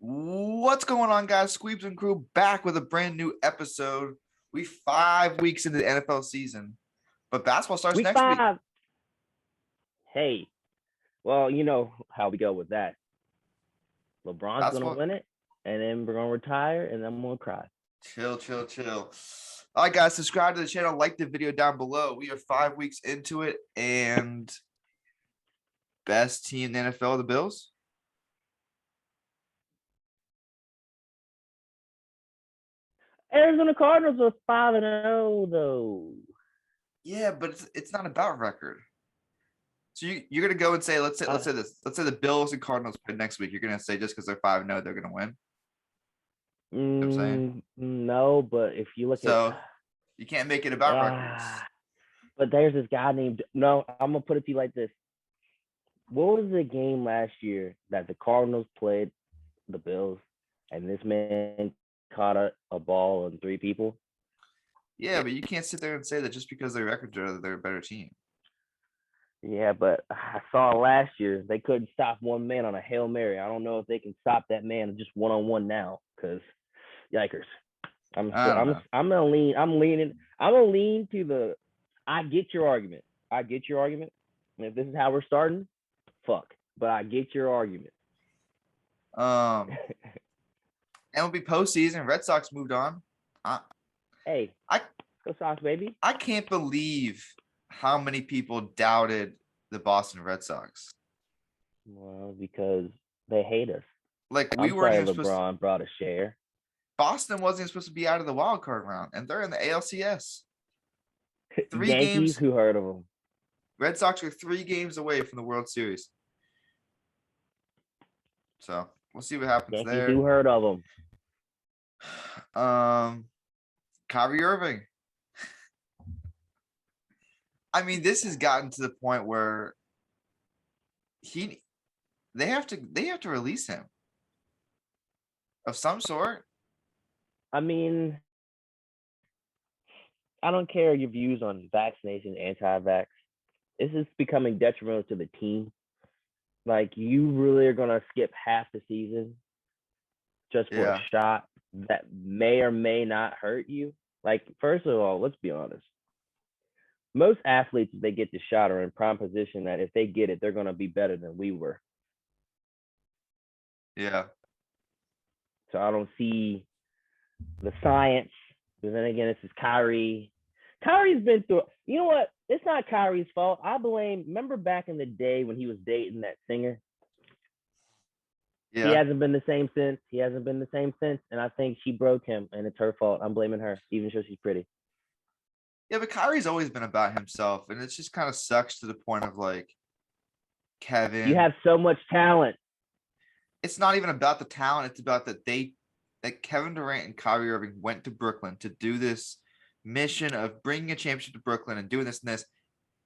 What's going on, guys? Squeebs and crew back with a brand new episode. We 5 weeks into the NFL season, but basketball starts Week next week. 5. Hey, well, you know how we go with that. LeBron's Basketball, gonna win it, and then we're gonna retire, and I'm gonna cry. chill. All right, guys, subscribe to the channel, like the video down below. We are 5 weeks into it, and best team in the NFL, the Bills. Arizona Cardinals are 5-0 though. Yeah, but it's not about record. So you're gonna go and say, let's say the Bills and Cardinals play next week. You're gonna say just because they're 5-0, they're gonna win. You know what I'm saying? No, but if you look So you can't make it about records. But there's this guy named. No, I'm gonna put it to you like this. What was the game last year that the Cardinals played the Bills, and this man caught a ball on 3 people? Yeah, but you can't sit there and say that just because their records are they're a better team. Yeah, but I saw last year they couldn't stop one man on a Hail Mary. I don't know if they can stop that man just one-on-one now, because yikers. I'm gonna lean to the I get your argument. And if this is how we're starting, fuck. But I get your argument. MLB postseason, Red Sox moved on. Hey, go Sox, baby. I can't believe how many people doubted the Boston Red Sox. Well, because they hate us. Like we weren't even LeBron brought a share. Boston wasn't supposed to be out of the wild card round, and they're in the ALCS. 3 Yankees, games. Who heard of them? Red Sox are 3 games away from the World Series. So we'll see what happens Yankees, there. who heard of them? Kyrie Irving. I mean, this has gotten to the point where they have to release him of some sort. I mean, I don't care your views on vaccination, anti-vax. This is becoming detrimental to the team. Like, you really are gonna skip half the season just for a shot that may or may not hurt you. Like, first of all, let's be honest. Most athletes, if they get the shot, are in prime position that if they get it, they're gonna be better than we were. Yeah. So I don't see the science. But then again, this is Kyrie. Kyrie's been through. You know what? It's not Kyrie's fault. I blame. Remember back in the day when he was dating that singer? Yeah. He hasn't been the same since. And I think she broke him, and it's her fault. I'm blaming her, even though she's pretty. Yeah, but Kyrie's always been about himself, and it just kind of sucks to the point of like, Kevin. You have so much talent. It's not even about the talent. It's about that Kevin Durant and Kyrie Irving went to Brooklyn to do this mission of bringing a championship to Brooklyn and doing this and this.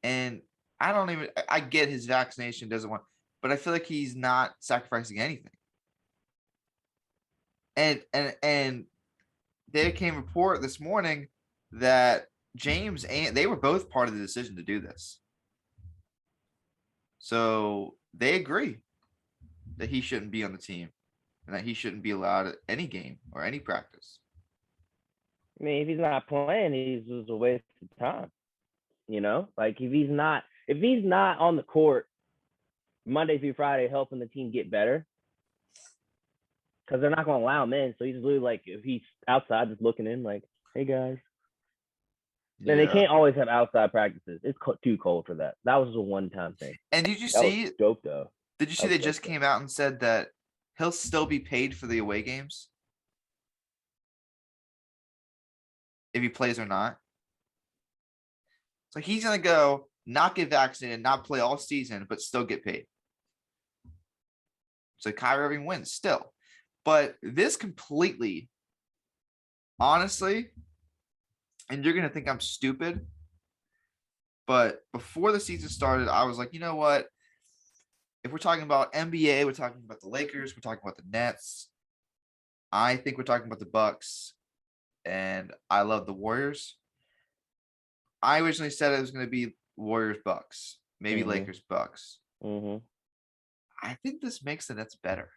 And I get his vaccination doesn't want, but I feel like he's not sacrificing anything. And there came a report this morning that James and they were both part of the decision to do this. So they agree that he shouldn't be on the team and that he shouldn't be allowed at any game or any practice. I mean, if he's not playing, he's just a waste of time. You know, like if he's not on the court Monday through Friday helping the team get better, because they're not going to allow him in. So he's literally like, if he's outside just looking in, like, hey guys. Yeah. And they can't always have outside practices. It's too cold for that. That was a one-time thing. And did you see? Dope though. Did you see they just came out and said that he'll still be paid for the away games if he plays or not? So he's gonna go not get vaccinated, not play all season, but still get paid. So Kyrie Irving wins still. But this completely, honestly, and you're gonna think I'm stupid, but before the season started, I was like, you know what? If we're talking about NBA, we're talking about the Lakers, we're talking about the Nets. I think we're talking about the Bucks, and I love the Warriors. I originally said it was going to be Warriors Bucks, maybe Lakers Bucks. I think this makes the Nets better.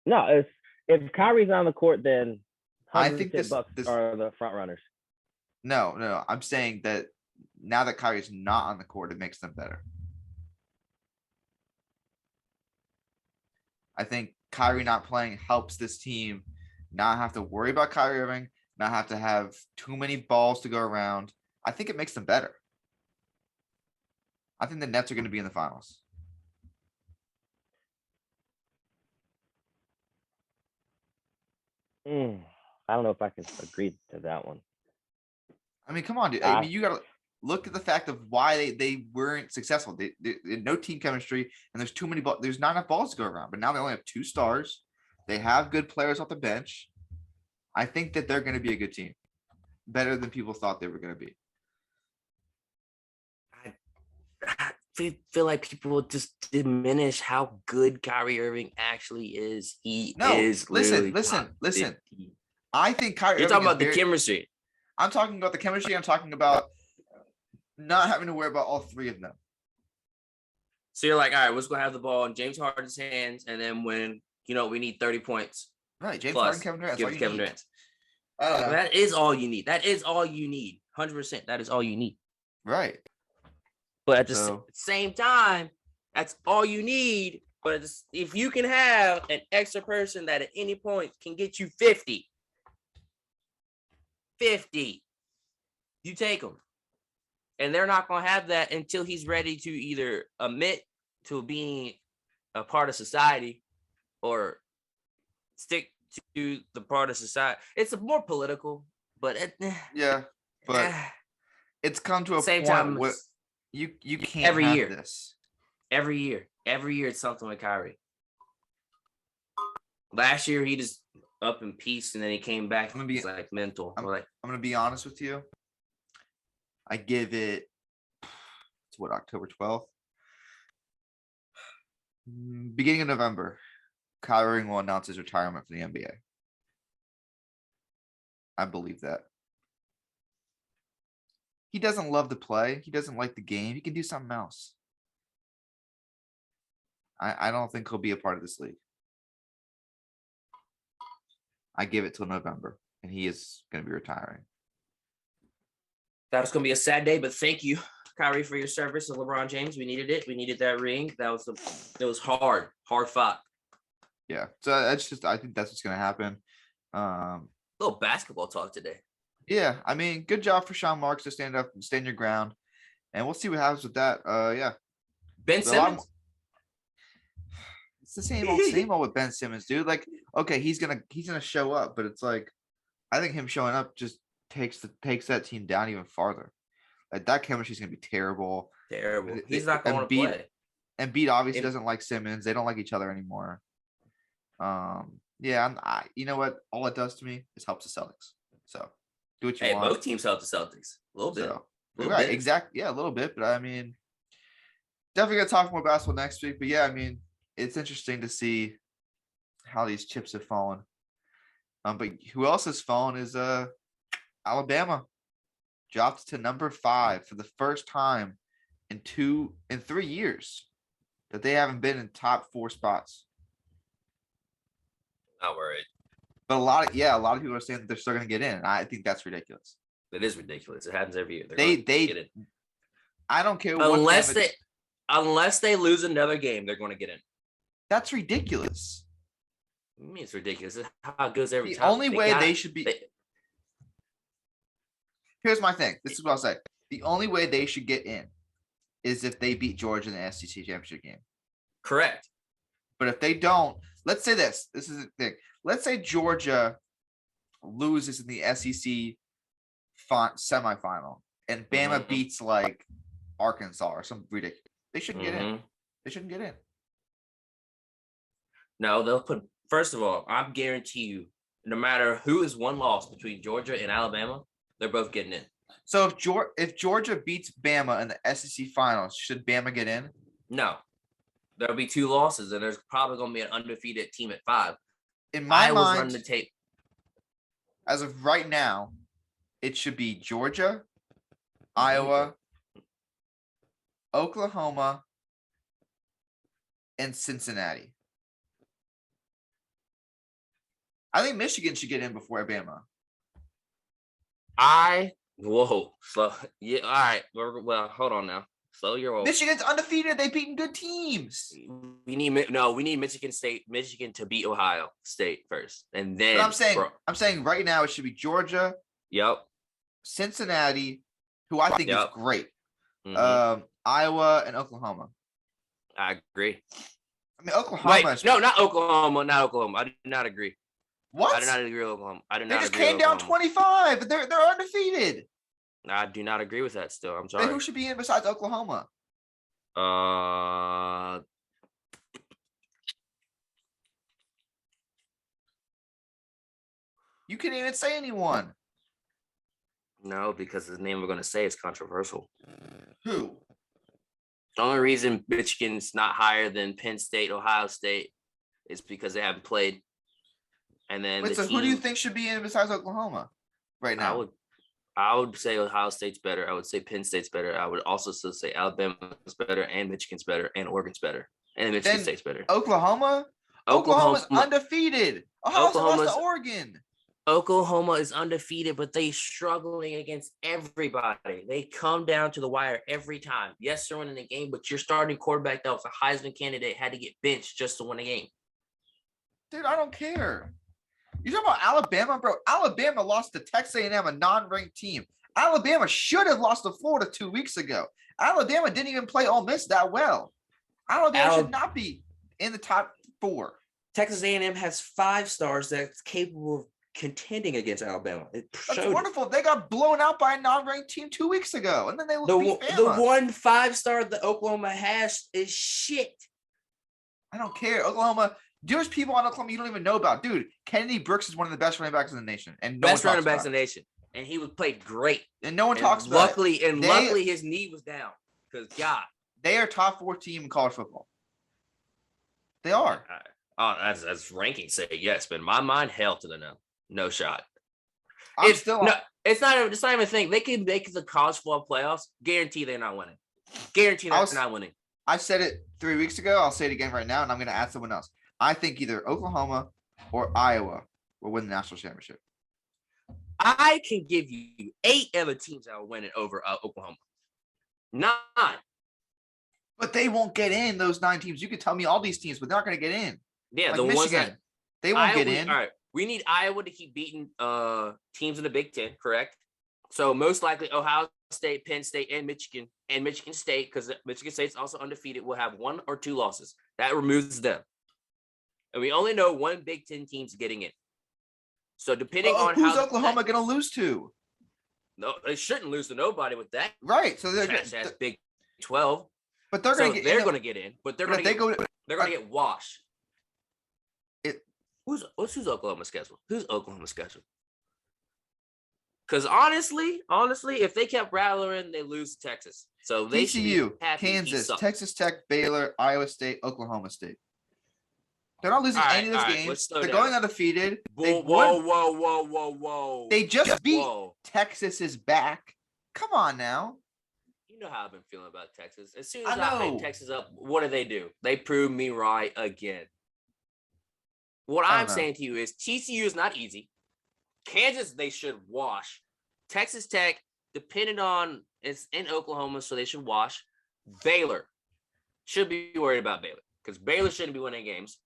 No, if Kyrie's on the court, then I think 100% Bucks are the front runners. No. I'm saying that now that Kyrie's not on the court, it makes them better. I think Kyrie not playing helps this team not have to worry about Kyrie Irving, not have to have too many balls to go around. I think it makes them better. I think the Nets are going to be in the finals. I don't know if I can agree to that one. I mean, come on, dude. I mean, you got to look at the fact of why they weren't successful. They no team chemistry, and there's too many balls. There's not enough balls to go around. But now they only have 2 stars. They have good players off the bench. I think that they're going to be a good team, better than people thought they were going to be. I feel like people just diminish how good Kyrie Irving actually is. He is listen. I think Kyrie You're Irving talking about the chemistry. I'm talking about the chemistry. I'm talking about not having to worry about all 3 of them. So you're like, all right, what's going to have the ball in James Harden's hands, and then when we need 30 points. Right, James Harden, Kevin Durant. Give Kevin Durant. That is all you need. That is all you need. 100%. That is all you need. Right. But at the same time, that's all you need. But if you can have an extra person that at any point can get you 50, you take them. And they're not going to have that until he's ready to either admit to being a part of society or stick to the part of society. It's more political, but it's come to a point where you can't every have year. This. Every year it's something with Kyrie. Last year he just up in peace, and then he came back. He's like mental. I'm gonna be honest with you. I give it. It's what, October 12th, beginning of November. Kyrie Irving will announce his retirement from the NBA. I believe that. He doesn't love to play. He doesn't like the game. He can do something else. I don't think he'll be a part of this league. I give it till November, and he is going to be retiring. That's going to be a sad day, but thank you, Kyrie, for your service to LeBron James. We needed it. We needed that ring. It was hard fought. Yeah, so I think that's what's going to happen. A little basketball talk today. Yeah, I mean, good job for Sean Marks to stand up and stand your ground, and we'll see what happens with that. Ben Simmons. It's the same old with Ben Simmons, dude. Like, okay, he's gonna show up, but it's like, I think him showing up just takes that team down even farther. Like, that chemistry is gonna be terrible. Terrible. He's not going to play. Embiid obviously doesn't like Simmons. They don't like each other anymore. Yeah, you know what? All it does to me is helps the Celtics. So do what you want. Both teams help the Celtics a little bit. Right, exactly. Yeah, a little bit, but I mean, definitely gonna talk more basketball next week. But yeah, I mean, it's interesting to see how these chips have fallen. But who else has fallen is Alabama. Dropped to number 5 for the first time in 3 years that they haven't been in top 4 spots. Not worried. But a lot of people are saying that they're still going to get in. And I think that's ridiculous. It is ridiculous. It happens every year. They get in. I don't care unless they lose another game, they're going to get in. That's ridiculous. I mean, it's ridiculous. It's how it goes every time. The only way they should be. Here's my thing. This is what I'll say. The only way they should get in is if they beat Georgia in the SEC championship game. Correct. But if they don't, let's say this. This is the thing. Let's say Georgia loses in the SEC semifinal and Bama beats like Arkansas or something ridiculous. They shouldn't get in. They shouldn't get in. No, they'll put. First of all, I guarantee you, no matter who is one loss between Georgia and Alabama, they're both getting in. So if Georgia beats Bama in the SEC finals, should Bama get in? No. There'll be 2 losses, and there's probably going to be an undefeated team at 5. In my mind, running the tape. As of right now, it should be Georgia, Iowa, Oklahoma, and Cincinnati. I think Michigan should get in before Alabama. Slow. Yeah, all right. Well, hold on now. Slow your roll. Michigan's undefeated. They've beaten good teams. We need Michigan to beat Ohio State first, and then. But I'm saying right now it should be Georgia. Yep. Cincinnati, who I think is great. Mm-hmm. Iowa and Oklahoma. I agree. I mean, Oklahoma. No, not Oklahoma. Not Oklahoma. I do not agree. What? I do not agree with Oklahoma. They just came down 25. They're undefeated. I do not agree with that. Still, I'm sorry. Who should be in besides Oklahoma? You can't even say anyone. No, because the name we're going to say is controversial. Who? The only reason Michigan's not higher than Penn State, Ohio State, is because they haven't played. And then who do you think should be in besides Oklahoma right now? I would say Ohio State's better. I would say Penn State's better. I would also still say Alabama's better, and Michigan's better, and Oregon's better, and Michigan State's better. Oklahoma's undefeated. Ohio's lost to Oregon. Oklahoma is undefeated, but they're struggling against everybody. They come down to the wire every time. Yes, they're winning the game, but your starting quarterback that was a Heisman candidate had to get benched just to win a game. Dude, I don't care. You talking about Alabama, bro? Alabama lost to Texas A&M, a non-ranked team. Alabama should have lost to Florida 2 weeks ago. Alabama didn't even play Ole Miss that well. Alabama should not be in the top 4. Texas A&M has 5 stars that's capable of contending against Alabama. That's wonderful. They got blown out by a non-ranked team 2 weeks ago, and then they beat Bama. The one 5-star that Oklahoma has is shit. I don't care. Oklahoma. There's people on Oklahoma you don't even know about. Dude, Kennedy Brooks is one of the best running backs in the nation. And best running backs in the nation. And he played great. And no one talks about it. Luckily his knee was down. Because God. They are top 4 team in college football. They are. That's ranking say yes, but in my mind, hell to the no. No shot. It's not even a thing. They can make the college football playoffs. Guarantee they're not winning. Guarantee they're not winning. I said it 3 weeks ago. I'll say it again right now, and I'm going to ask someone else. I think either Oklahoma or Iowa will win the national championship. I can give you 8 other teams that will win it over Oklahoma. 9. But they won't get in, those 9 teams. You could tell me all these teams, but they're not going to get in. Yeah, like the Michigan, ones that they won't get in. All right, we need Iowa to keep beating teams in the Big Ten, correct? So most likely Ohio State, Penn State, and Michigan State, because Michigan State's also undefeated, will have 1 or 2 losses. That removes them. And we only know 1 Big Ten team's getting in. So depending on who's Oklahoma going to lose to? No, they shouldn't lose to nobody with that. Right. So they're Big 12. But they're going to get. They're going to get in. But they're going to get washed. Who's Oklahoma's schedule? Who's Oklahoma's schedule? Because honestly, if they kept rattling, they lose to Texas. So they TCU, Kansas, Texas Tech, Baylor, Iowa State, Oklahoma State. They're not losing any of those games. They're going undefeated. Whoa. They just beat Texas is back. Come on now. You know how I've been feeling about Texas. As soon as I pick Texas up, what do? They prove me right again. What I'm saying to you is TCU is not easy. Kansas, they should wash. Texas Tech, depending on it's in Oklahoma, so they should wash. Baylor should be worried about Baylor because Baylor shouldn't be winning games.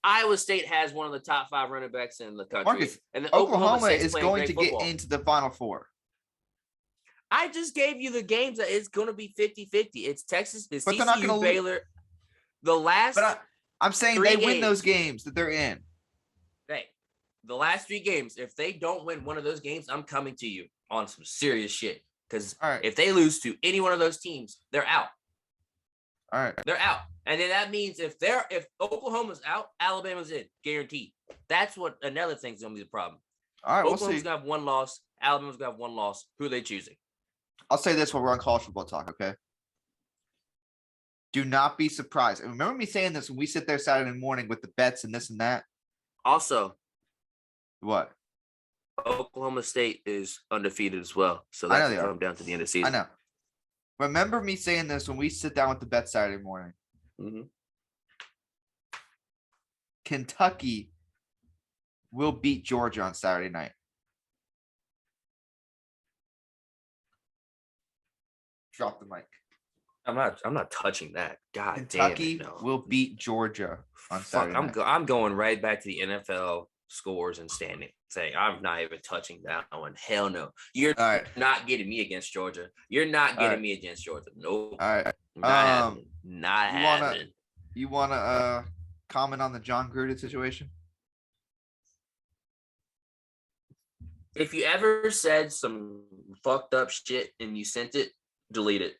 Iowa State has one of the top 5 running backs in the country. Marcus, and Oklahoma is going to get into the Final Four. I just gave you the games that it's going to be 50-50. It's Texas, it's but TCU, Baylor. The last I'm saying they win those games that they're in. Hey, the last 3 games, if they don't win one of those games, I'm coming to you on some serious shit. Because if they lose to any one of those teams, they're out. All right. They're out. And then that means if Oklahoma's out, Alabama's in. Guaranteed. That's what another thing's going to be the problem. All right, Oklahoma's going to have 1 loss. Alabama's going to have 1 loss. Who are they choosing? I'll say this while we're on college football talk, okay? Do not be surprised. And remember me saying this when we sit there Saturday morning with the bets and this and that? Also. What? Oklahoma State is undefeated as well. So that can come down to the end of the season. I know. Remember me saying this when we sit down with the bet Saturday morning. Mm-hmm. Kentucky will beat Georgia on Saturday night. Drop the mic. I'm not touching that. God Kentucky damn it, no. will beat Georgia on Fuck, Saturday night. I'm going right back to the NFL scores and standing. Saying I'm not even touching that one. Hell no. You're All right. not getting me against Georgia. You're not getting right. me against Georgia. Nope. All right. Not happening. Not you wanna- happening. You want to comment on the John Gruden situation? If you ever said some fucked up shit and you sent it, delete it.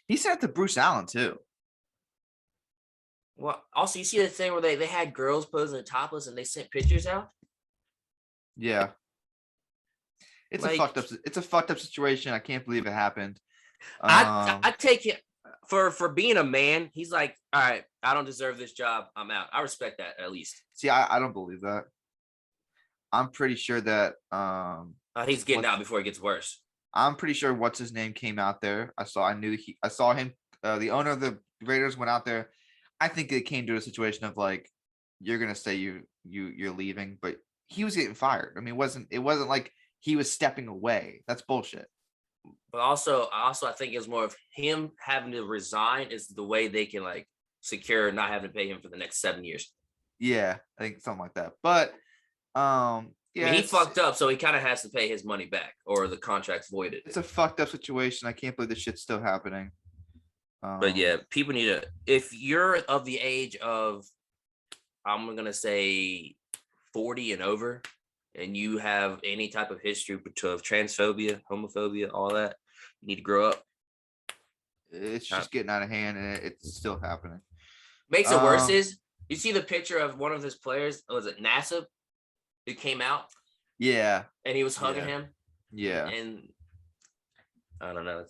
He sent it to Bruce Allen too. Well, also you see the thing where they had girls posing topless and they sent pictures out. Yeah. It's a fucked up situation. I can't believe it happened. I take it for being a man. He's like, all right, I don't deserve this job. I'm out. I respect that at least. See, I don't believe that. I'm pretty sure that he's getting out before it gets worse. I'm pretty sure what's his name came out there. I saw him. The owner of the Raiders went out there. I think it came to a situation of like, you're gonna say you're leaving, but he was getting fired. I mean, it wasn't like he was stepping away. That's bullshit. But also I think it's more of him having to resign is the way they can like secure not having to pay him for the next 7 years. Yeah, I think something like that. But yeah, I mean, he fucked up, so he kind of has to pay his money back, or the contract's voided. It's a fucked up situation. I can't believe this shit's still happening. But yeah, people need to. If you're of the age of, I'm gonna say, 40 and over, and you have any type of history of transphobia, homophobia, all that, you need to grow up. It's just getting out of hand, and it's still happening. Makes it worse is you see the picture of one of his players. Was it Nassib? Who came out? Yeah, and he was hugging him. Yeah, and I don't know.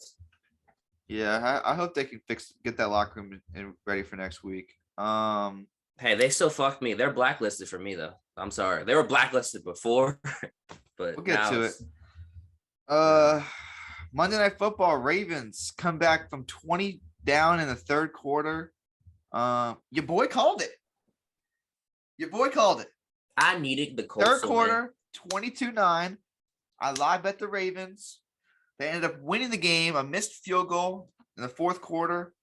I hope they can get that locker room ready for next week. Hey, they still fucked me. They're blacklisted for me though. I'm sorry. They were blacklisted before, but we'll get to it. Monday Night Football, Ravens come back from 20 down in the third quarter. Your boy called it. I needed the Colts. Third quarter, 22-9. I live bet the Ravens. They ended up winning the game. A missed field goal in the fourth quarter.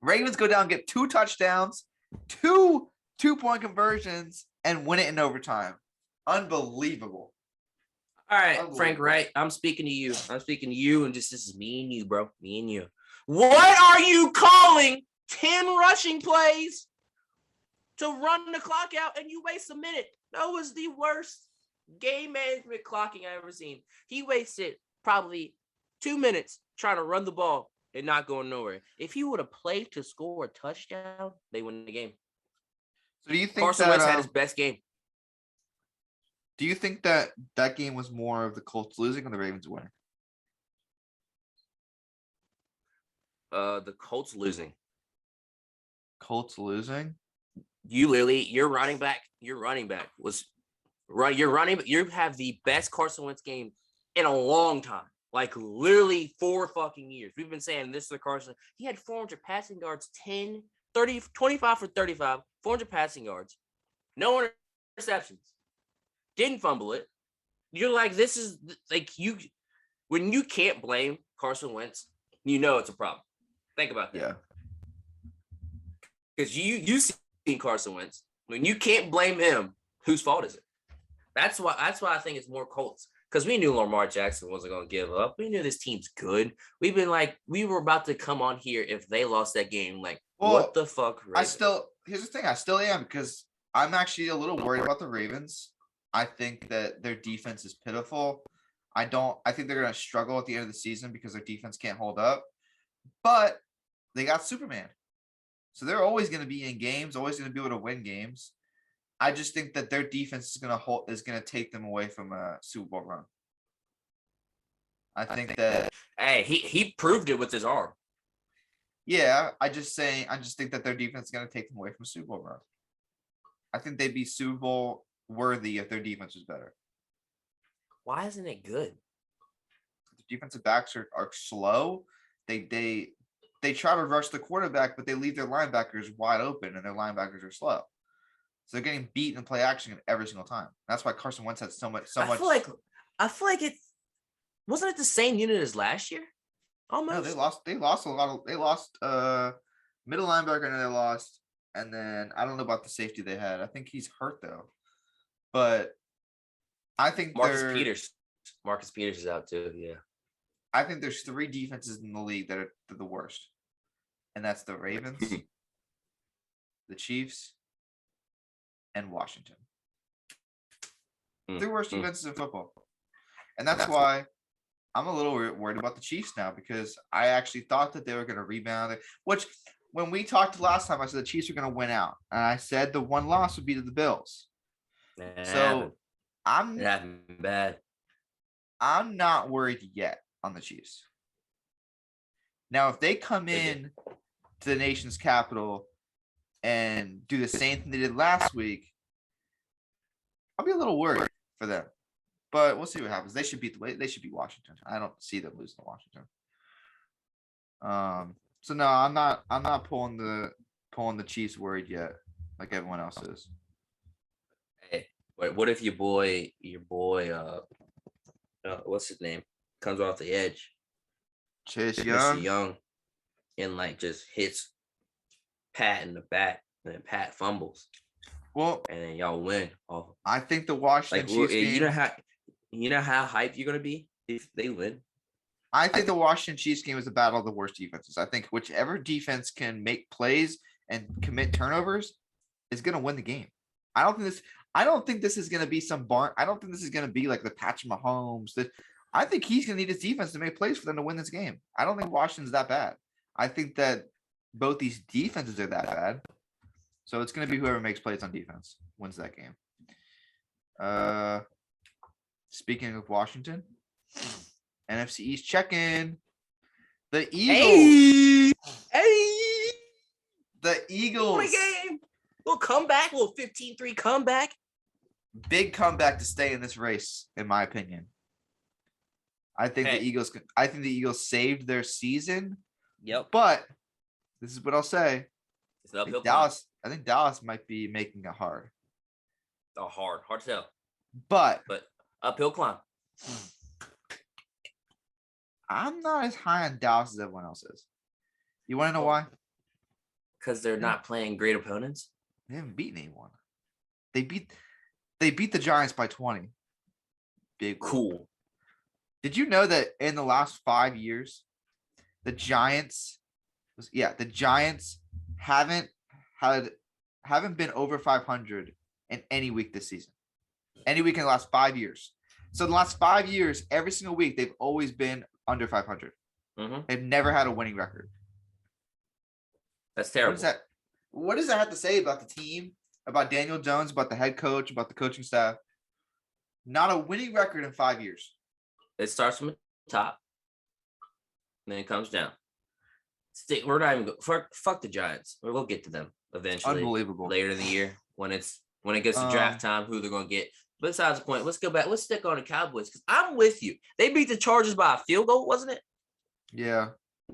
Ravens go down, get 2 touchdowns, 2 2-point conversions, and win it in overtime. Unbelievable. All right, Frank Wright, I'm speaking to you. And this is me and you, bro. Me and you. What are you calling 10 rushing plays to run the clock out and you waste a minute? That was the worst game management clocking I've ever seen. He wasted probably 2 minutes trying to run the ball and not going nowhere. If he would have played to score a touchdown, they win the game. So do you think Carson Wentz had his best game? Do you think that game was more of the Colts losing or the Ravens winning? The Colts losing. Colts losing? Your running back was run. You have the best Carson Wentz game in a long time. Like literally 4 fucking years. We've been saying this is the Carson. He had 400 passing yards, 10, 30, 25 for 35, 400 passing yards. No interceptions. Didn't fumble it. You're like, this is like when you can't blame Carson Wentz, you know it's a problem. Think about that. Yeah. Because you seen Carson Wentz. When you can't blame him, whose fault is it? That's why I think it's more Colts. Because we knew Lamar Jackson wasn't going to give up. We knew this team's good. We were about to come on here if they lost that game. Like, what the fuck? Ravens? Here's the thing. I still am because I'm actually a little worried about the Ravens. I think that their defense is pitiful. I think they're going to struggle at the end of the season because their defense can't hold up. But they got Superman. So they're always going to be in games, always going to be able to win games. I just think that their defense is going to take them away from a Super Bowl run. I think that hey, he proved it with his arm. Yeah, I just think that their defense is going to take them away from a Super Bowl run. I think they'd be Super Bowl worthy if their defense was better. Why isn't it good? The defensive backs are slow. They try to rush the quarterback, but they leave their linebackers wide open, and their linebackers are slow. So they're getting beat in play action every single time. That's why Carson Wentz had so much. I feel like it wasn't it the same unit as last year. Almost. No, they lost a lot of. They lost middle linebacker, and they lost. And then I don't know about the safety they had. I think he's hurt though. But I think Marcus Peters is out too. Yeah. I think there's 3 defenses in the league that are the worst, and that's the Ravens, the Chiefs, and Washington. 3 worst defenses in football, and that's why I'm a little worried about the Chiefs now because I actually thought that they were going to rebound. Which, when we talked last time, I said the Chiefs are going to win out, and I said the one loss would be to the Bills. So it happened bad. I'm not worried yet on the Chiefs. Now, if they come in to the nation's capital and do the same thing they did last week, I'll be a little worried for them. But we'll see what happens. They should beat Washington. I don't see them losing to Washington. So no, I'm not pulling the Chiefs worried yet, like everyone else is. Hey, what if your boy, what's his name, comes off the edge? Chase Young, and like just hits Pat in the back, and then Pat fumbles. Well, and then y'all win. I think the Washington Chiefs game, you know how hyped you're gonna be if they win. I think the Washington Chiefs game is a battle of the worst defenses. I think whichever defense can make plays and commit turnovers is gonna win the game. I don't think this is gonna be some barn. I don't think this is gonna be like the Patrick Mahomes. I think he's gonna need his defense to make plays for them to win this game. I don't think Washington's that bad. I think that both these defenses are that bad. So it's going to be whoever makes plays on defense wins that game. Speaking of Washington, NFC East check-in. The Eagles. Hey. The Eagles. Game. Little comeback, little 15-3 comeback. Big comeback to stay in this race, in my opinion. I think the Eagles saved their season. Yep. But this is what I'll say. It's an uphill I think Dallas might be making it hard. Hard to tell. But uphill climb. I'm not as high on Dallas as everyone else is. You want to know why? Because they're not playing great opponents. They haven't beaten anyone. They beat the Giants by 20. Big cool. Did you know that in the last 5 years, the Giants haven't been over 500 in any week this season. Any week in the last 5 years. So in the last 5 years, every single week, they've always been under 500. Mm-hmm. They've never had a winning record. That's terrible. What does that have to say about the team, about Daniel Jones, about the head coach, about the coaching staff? Not a winning record in 5 years. It starts from the top, and then it comes down. We're not even fuck the Giants. We'll get to them eventually. Unbelievable. Later in the year when it gets to draft time, who they're gonna get. But besides the point, let's go back. Let's stick on the Cowboys because I'm with you. They beat the Chargers by a field goal, wasn't it? Yeah.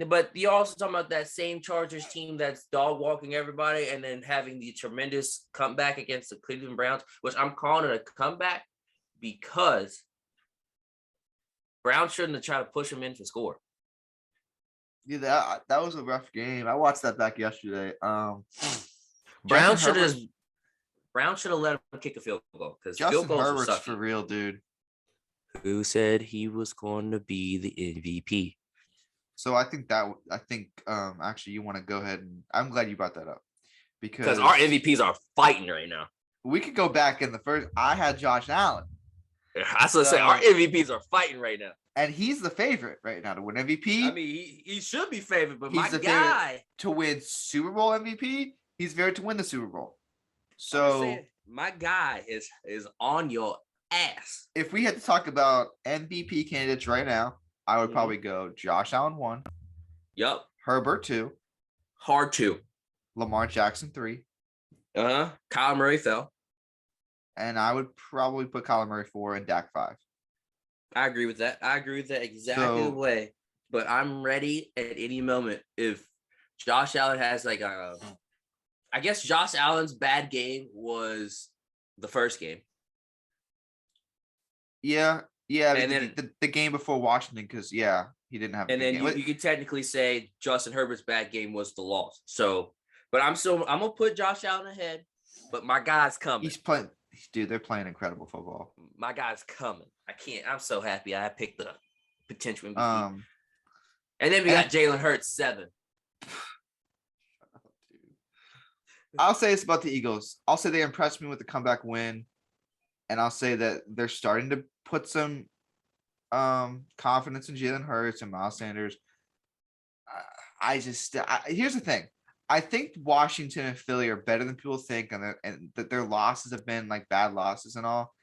But you're also talking about that same Chargers team that's dog walking everybody and then having the tremendous comeback against the Cleveland Browns, which I'm calling it a comeback because Brown shouldn't have tried to push him in to score. Yeah, that was a rough game. I watched that back yesterday. Brown should have let him kick a field goal because field goals Herbert's are for real, dude. Who said he was going to be the MVP? So I think actually you want to go ahead and I'm glad you brought that up because our MVPs are fighting right now. We could go back in the first. I had Josh Allen. I was gonna say our MVPs are fighting right now. And he's the favorite right now to win MVP. I mean, he should be favored, but he's my the guy to win Super Bowl MVP. He's favored to win the Super Bowl. So my guy is on your ass. If we had to talk about MVP candidates right now, I would probably go Josh Allen 1. Yep. Herbert 2. Hard 2. Lamar Jackson 3. Kyler Murray fell. And I would probably put Kyler Murray 4 and Dak 5. I agree with that. Exactly the way. But I'm ready at any moment if Josh Allen has like a I guess Josh Allen's bad game was the first game. Yeah. And The game before Washington, because he didn't have. And then you could technically say Justin Herbert's bad game was the loss. So, but I'm gonna put Josh Allen ahead. But my guy's coming. He's playing, dude. They're playing incredible football. My guy's coming. I can't. I'm so happy I picked the potential MVP. And then we got Jalen Hurts 7. I'll say it's about the Eagles. I'll say they impressed me with the comeback win, and I'll say that they're starting to put some confidence in Jalen Hurts and Miles Sanders. Here's the thing. I think Washington and Philly are better than people think, and that their losses have been like bad losses and all.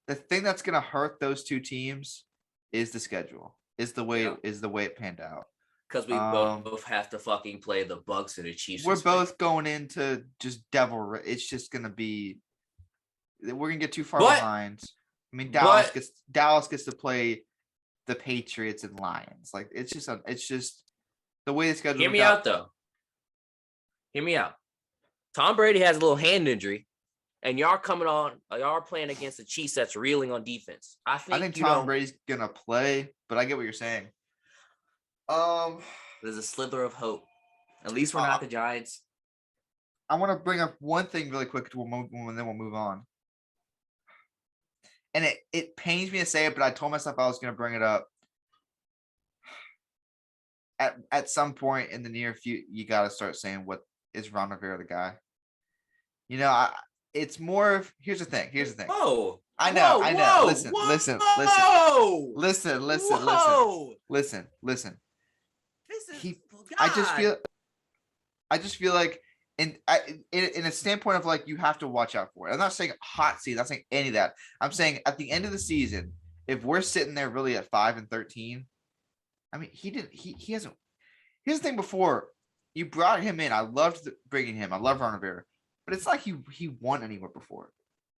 The thing that's gonna hurt those two teams is the schedule. Is the way it panned out. Because we both have to fucking play the Bucks and the Chiefs. We're both going into just it's just gonna be. We're gonna get too far behind. I mean, Dallas gets to play the Patriots and Lions. Like it's just the way the schedule. Hear me out though. Hear me out. Tom Brady has a little hand injury, and y'all are playing against the Chiefs that's reeling on defense. I think Tom Brady's gonna play, but I get what you're saying. There's a slither of hope. At least we're not the Giants. I want to bring up one thing really quick, and then we'll move on. And it pains me to say it, but I told myself I was going to bring it up. At some point in the near future, you got to start saying, what is Ron Rivera the guy? You know, it's more of, here's the thing. Whoa. I know. Whoa, listen. I just feel like in a standpoint of like, you have to watch out for it. I'm not saying hot seat. I'm not saying any of that. I'm saying at the end of the season, if we're sitting there really at 5-13, I mean, he hasn't. Here's the thing: before you brought him in, I loved bringing him. I love Ron Rivera, but it's like he won anywhere before.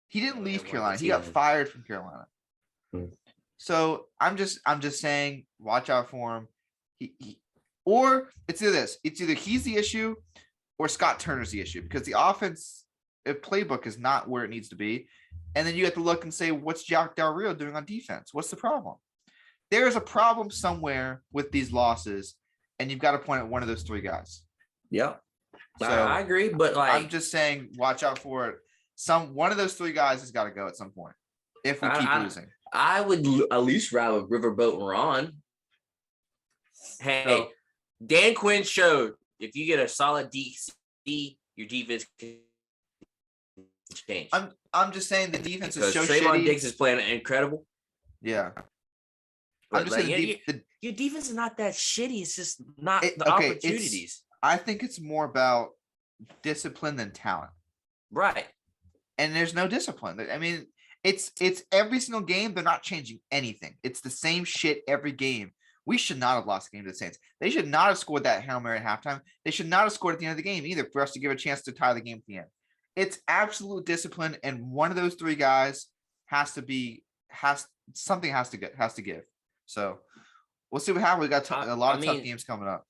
He didn't leave Carolina. He got fired from Carolina. So I'm just saying, watch out for him. Or it's either this. It's either he's the issue or Scott Turner's the issue, because the offense playbook is not where it needs to be. And then you have to look and say, what's Jack Del Rio doing on defense? What's the problem? There is a problem somewhere with these losses, and you've got to point at one of those three guys. Yeah. So I agree, but like, I'm just saying, watch out for it. One of those three guys has got to go at some point if we keep losing. I would at least ride with Riverboat Ron. Hey, Dan Quinn showed if you get a solid DC, your defense can change. I'm just saying the defense is so Trayvon shitty. Diggs is playing incredible. Yeah. But I'm just saying your defense is not that shitty. It's just not the opportunities. I think it's more about discipline than talent. Right. And there's no discipline. I mean, it's every single game. They're not changing anything. It's the same shit every game. We should not have lost the game to the Saints. They should not have scored that Hail Mary at halftime. They should not have scored at the end of the game either for us to give a chance to tie the game at the end. It's absolute discipline, and one of those three guys has to give. So we'll see what happens. We got a lot of tough games coming up.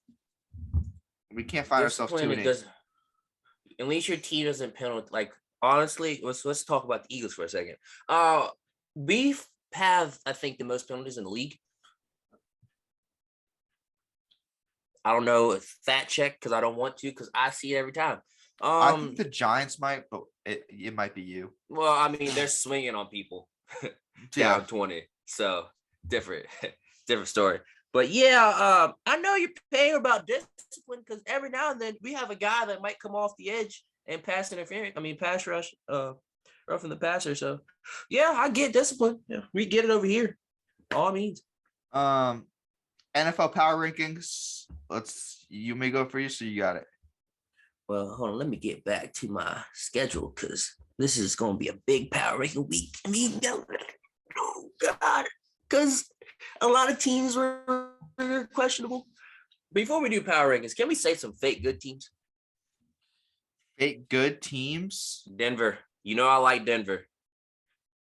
We can't find ourselves 2-8. At least your team doesn't penalty. Like, honestly, let's talk about the Eagles for a second. We have, I think, the most penalties in the league. I don't know if that check because I don't want to, because I see it every time. I think the Giants might, but it might be you. Well, I mean, they're swinging on people down 20, so different story. But yeah, I know you're paying about discipline because every now and then we have a guy that might come off the edge and pass rush, roughing the passer. So yeah, I get discipline. Yeah, we get it over here. All means. NFL power rankings. You may go first, so you got it. Well, hold on. Let me get back to my schedule because this is going to be a big power ranking week. I mean, oh God, because a lot of teams were questionable. Before we do power rankings, can we say some fake good teams? Fake good teams? Denver. You know I like Denver.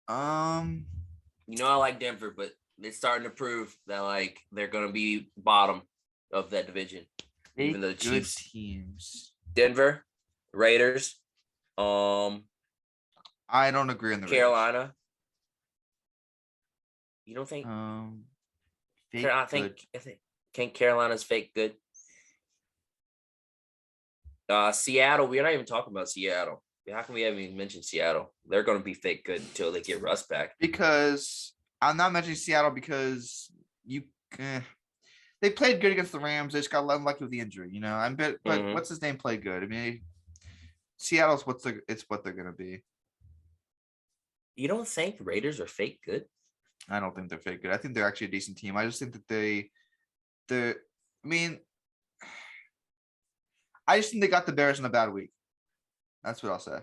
You know I like Denver, but it's starting to prove that like they're going to be bottom of that division. Even though the Chiefs teams. Denver, Raiders. I don't agree on the Carolina. You don't think? Raiders. I think Carolina's fake good. Seattle. We're not even talking about Seattle. How come we haven't even mentioned Seattle? They're going to be fake good until they get Russ back. Because I'm not mentioning Seattle because they played good against the Rams. They just got unlucky with the injury, you know. But what's his name played good? I mean, Seattle's what they're going to be. You don't think Raiders are fake good? I don't think they're fake good. I think they're actually a decent team. I just think that I just think they got the Bears in a bad week. That's what I'll say.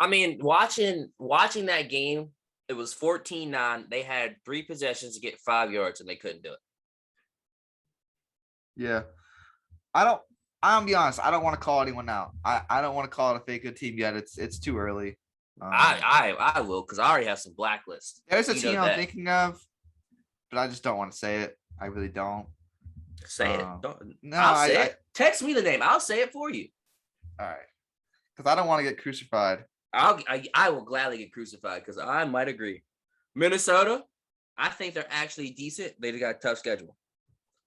I mean, watching that game, it was 14-9. They had 3 possessions to get 5 yards, and they couldn't do it. Yeah. I'll be honest. I don't want to call anyone out. I don't want to call it a fake good team yet. It's too early. I will, because I already have some blacklists. There's a team I'm thinking of, but I just don't want to say it. I really don't. Say it. I'll say it. Text me the name. I'll say it for you. All right. Because I don't want to get crucified. I will gladly get crucified because I might agree. Minnesota, I think they're actually decent. They got a tough schedule.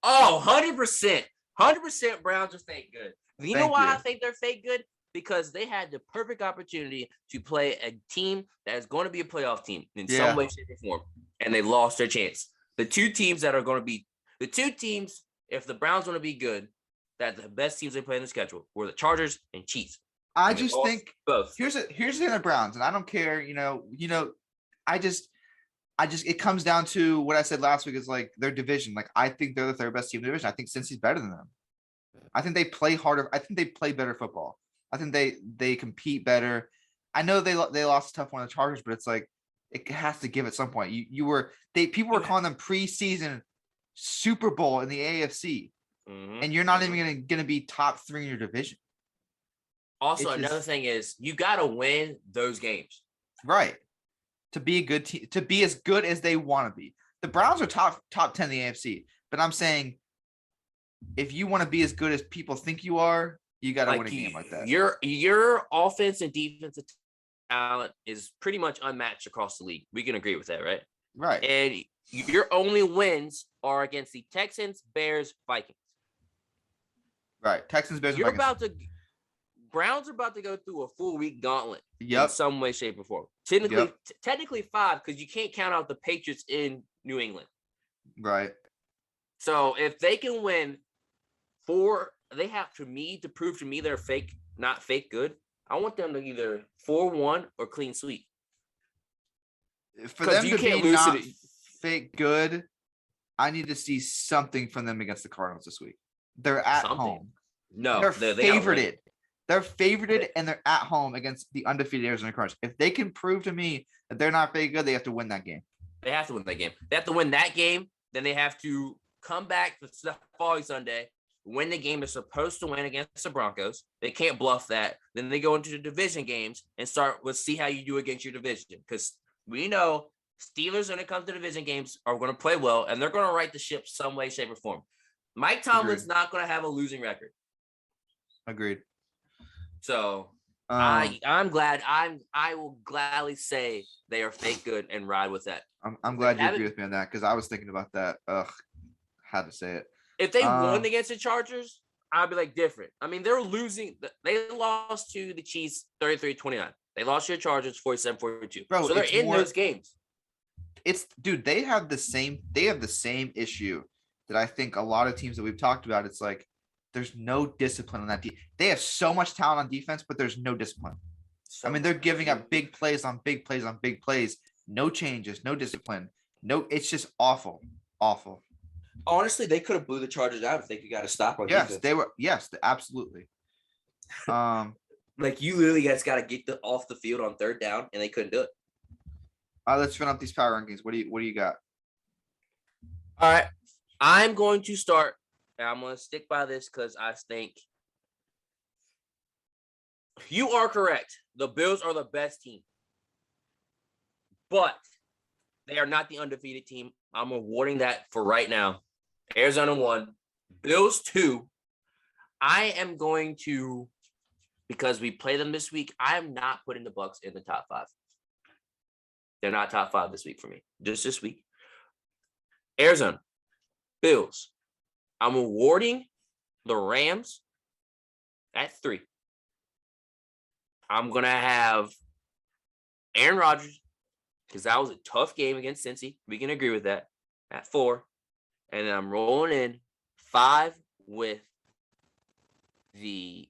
Oh, 100%. 100% Browns are fake good. You know why I think they're fake good? Because they had the perfect opportunity to play a team that is going to be a playoff team in some way, shape, or form. And they lost their chance. The two teams, if the Browns want to be good, that the best teams they play in the schedule were the Chargers and Chiefs. I just think both. Here's the other Browns, and I don't care. I just it comes down to what I said last week is like their division. Like I think they're the third best team in the division. I think Cincy's better than them. I think they play harder. I think they play better football. I think they compete better. I know they lost a tough one to the Chargers, but it's like it has to give at some point. People were calling them preseason Super Bowl in the AFC, and you're not even gonna be top 3 in your division. Also, another thing is you got to win those games, right? To be a good team, to be as good as they want to be. The Browns are top 10 in the AFC, but I'm saying if you want to be as good as people think you are, you got to win a game like that. Your offense and defensive talent is pretty much unmatched across the league. We can agree with that, right? Right. And your only wins are against the Texans, Bears, Vikings. Right. Texans, Bears, Vikings. Browns are about to go through a full week gauntlet in some way, shape, or form. Technically 5 because you can't count out the Patriots in New England. Right. So if they can win 4, they have to prove to me they're fake, not fake good. I want them to either 4-1 or clean sweep. For them to be not fake good, I need to see something from them against the Cardinals this week. They're at home. No, they're favorited. They're favorited and they're at home against the undefeated Arizona Cardinals. If they can prove to me that they're not fake good, they have to win that game. They have to win that game. They have to win that game. Then they have to come back the following Sunday, win the game they're supposed to win against the Broncos. They can't bluff that. Then they go into the division games and see how you do against your division. Because we know Steelers, when it comes to division games, are going to play well, and they're going to right the ship some way, shape, or form. Mike Tomlin's not going to have a losing record. Agreed. So I'm glad. I will gladly say they are fake good and ride with that. I'm glad you agree with me on that because I was thinking about that. Had to say it. If they won against the Chargers, I'd be like different. I mean, they're losing. They lost to the Chiefs 33-29. They lost to the Chargers 47-42. Bro, so they're in those games. They have the same issue that I think a lot of teams that we've talked about. It's like there's no discipline on that team. They have so much talent on defense, but there's no discipline. I mean, they're giving up big plays on big plays on big plays. No changes, no discipline. No, it's just awful. Awful. Honestly, they could have blew the Chargers out if they got a stop on defense. Yes, absolutely. Like you literally guys got to get off the field on 3rd down, and they couldn't do it. Let's run up these power rankings. What do you got? All right, I'm going to start. And I'm going to stick by this because I think you are correct. The Bills are the best team, but they are not the undefeated team. I'm awarding that for right now. Arizona 1, Bills 2. I am going to because we play them this week. I am not putting the Bucks in the top 5. They're not top 5 this week for me. Just this week. Arizona, Bills. I'm awarding the Rams at 3. I'm going to have Aaron Rodgers, because that was a tough game against Cincy. We can agree with that, at 4. And then I'm rolling in 5 with the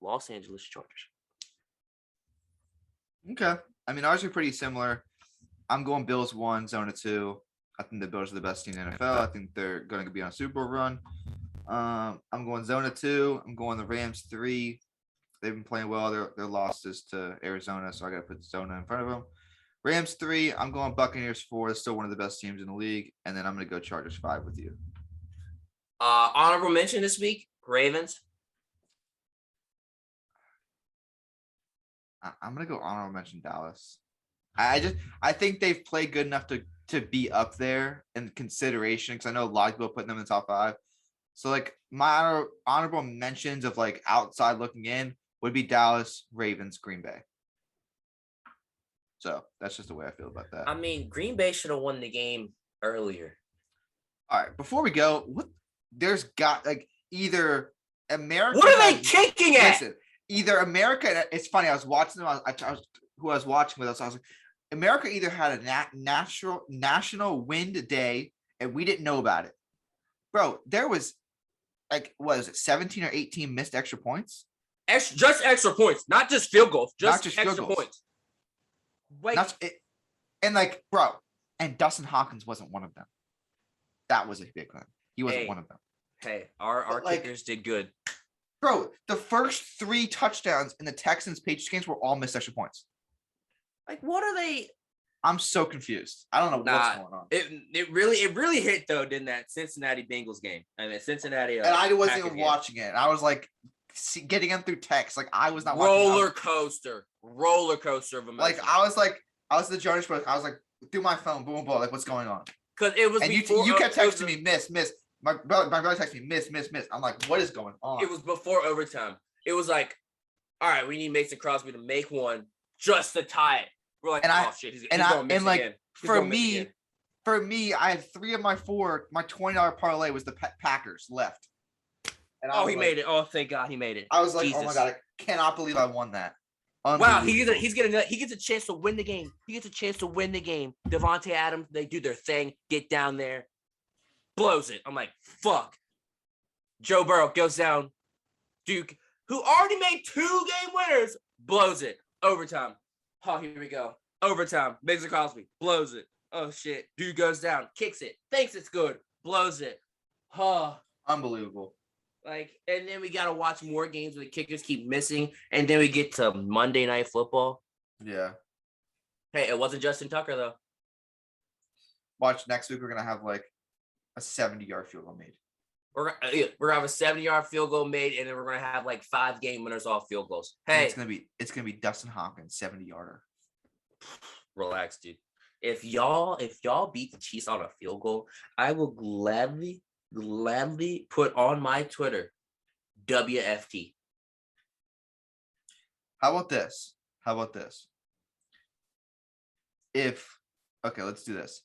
Los Angeles Chargers. Okay. I mean, ours are pretty similar. I'm going Bills 1, Zona 2. I think the Bills are the best team in the NFL. I think they're going to be on a Super Bowl run. I'm going Zona 2. I'm going the Rams 3. They've been playing well. Their losses to Arizona, so I got to put Zona in front of them. Rams 3. I'm going Buccaneers 4. It's still one of the best teams in the league. And then I'm going to go Chargers 5 with you. Honorable mention this week, Ravens. I'm going to go honorable mention Dallas. I think they've played good enough to be up there in consideration, because I know a lot of people putting them in the top 5. So like my honorable mentions of like outside looking in would be Dallas, Ravens, Green Bay. So that's just the way I feel about that. I mean, Green Bay should have won the game earlier. All right, before we go, there's got like either America. What are they kicking at? Listen, either America. It's funny. I was watching them. Who I was watching with us. I was like, America either had a national wind day and we didn't know about it, bro. There was like, what is it, 17 or 18 missed extra points? Just extra points, not just field goals. Just extra field goals. Points. Like, and like, bro, and Dustin Hawkins wasn't one of them. That was a big one. He wasn't one of them. Hey, our kickers did good. Bro, the first 3 touchdowns in the Texans-Patriots games were all missed extra points. Like, what are they? I'm so confused. I don't know what's going on. It really hit though, didn't that Cincinnati Bengals game? And then Cincinnati. And I wasn't even watching it. I was like getting them through text. Like I was not watching. Roller coaster of emotion. Like I was the Jonas Brothers. I was like through my phone, boom, boom, like what's going on? Because it was. And you kept texting me, miss. My brother texted me, miss. I'm like, what is going on? It was before overtime. It was like, all right, we need Mason Crosby to make one just to tie it. We're like, shit, he's going to miss again. For me, I had 3 of my 4. My $20 parlay was the Packers left. And he made it. Oh, thank God he made it. I was like, Jesus. Oh my God, I cannot believe I won that. Wow, he gets a chance to win the game. Devontae Adams, they do their thing, get down there, blows it. I'm like, fuck. Joe Burrow goes down. Duke, who already made 2 game winners, blows it. Overtime. Oh, here we go. Overtime. Mason Crosby blows it. Oh shit. Dude goes down, kicks it, thinks it's good, blows it. Oh, unbelievable. Like, and then we gotta watch more games where the kickers keep missing, and then we get to Monday Night Football. Yeah. Hey, it wasn't Justin Tucker though. Watch next week. We're gonna have like a 70-yard field goal made. We're gonna have a 70-yard field goal made, and then we're gonna have like 5 game winners off field goals. Hey, it's gonna be Dustin Hopkins 70-yarder. Relax, dude. If y'all beat the Chiefs on a field goal, I will gladly put on my Twitter WFT. How about this? Let's do this.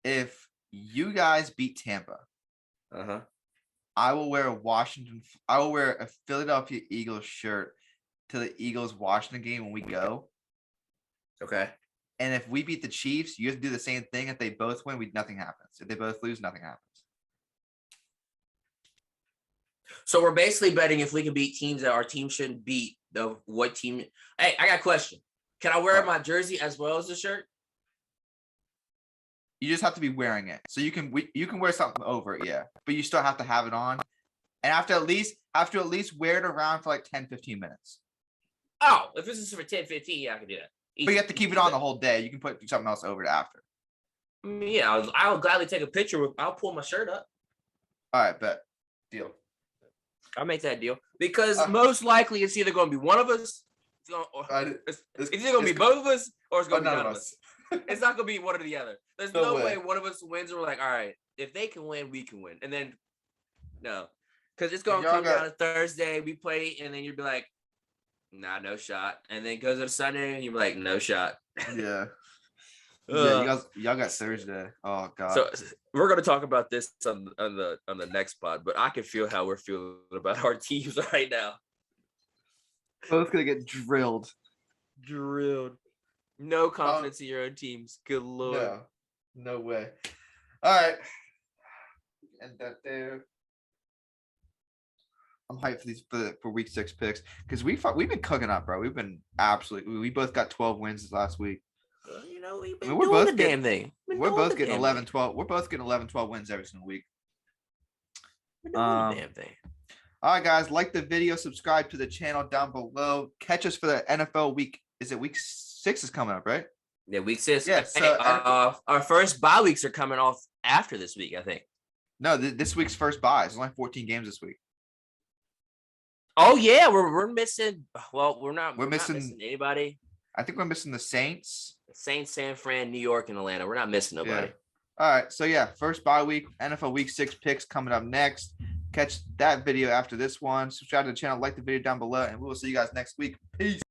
If you guys beat Tampa, I will wear a Philadelphia Eagles shirt to the Eagles Washington game when we go. Okay. And if we beat the Chiefs, you have to do the same thing. If they both win, nothing happens. If they both lose, nothing happens. So we're basically betting if we can beat teams that our team shouldn't beat. What team? Hey, I got a question. Can I wear my jersey as well as the shirt? You just have to be wearing it. So you can wear something over it, yeah. But you still have to have it on. And after at least wear it around for like 10, 15 minutes. Oh, if this is for 10, 15, yeah, I can do that. Easy. But you have to keep it on the whole day. You can put something else over it after. Yeah, I'll gladly take a picture. I'll pull my shirt up. All right, bet. Deal. I'll make that deal. Because most likely it's either going to be one of us. It's either going to be both of us or it's going to be none of us. It's not going to be one or the other. There's no way one of us wins and we're like, all right, if they can win, we can win. And then, no. Because it's going to come down to Thursday. We play, and then you'd be like, Nah, no shot. And then goes to Sunday and you're like, no shot. Yeah. Yeah, Uh, y'all got Thursday. Oh god. So we're gonna talk about this on the next pod, but I can feel how we're feeling about our teams right now. Both gonna get drilled. Drilled. No confidence in your own teams. Good lord. No way. All right. And that there. I'm hyped for these for week 6 picks because we've been cooking up, bro. We've been absolutely. We both got 12 wins this last week. You know, we've been I mean, we're doing both the damn thing. We're both getting 11, 12. We're both getting 11, 12 wins every single week. We're doing the damn thing. All right, guys, like the video, subscribe to the channel down below. Catch us for the NFL week. Is it week 6 is coming up, right? Yeah, week 6. Yeah, so our first bye weeks are coming off after this week, I think. No, this week's first bye. There's only 14 games this week. Oh yeah, we're missing. Well, we're not missing anybody. I think we're missing the Saints. Saints, San Fran, New York, and Atlanta. We're not missing nobody. Yeah. All right. So yeah, first bye week, NFL week 6 picks coming up next. Catch that video after this one. Subscribe to the channel, like the video down below, and we will see you guys next week. Peace.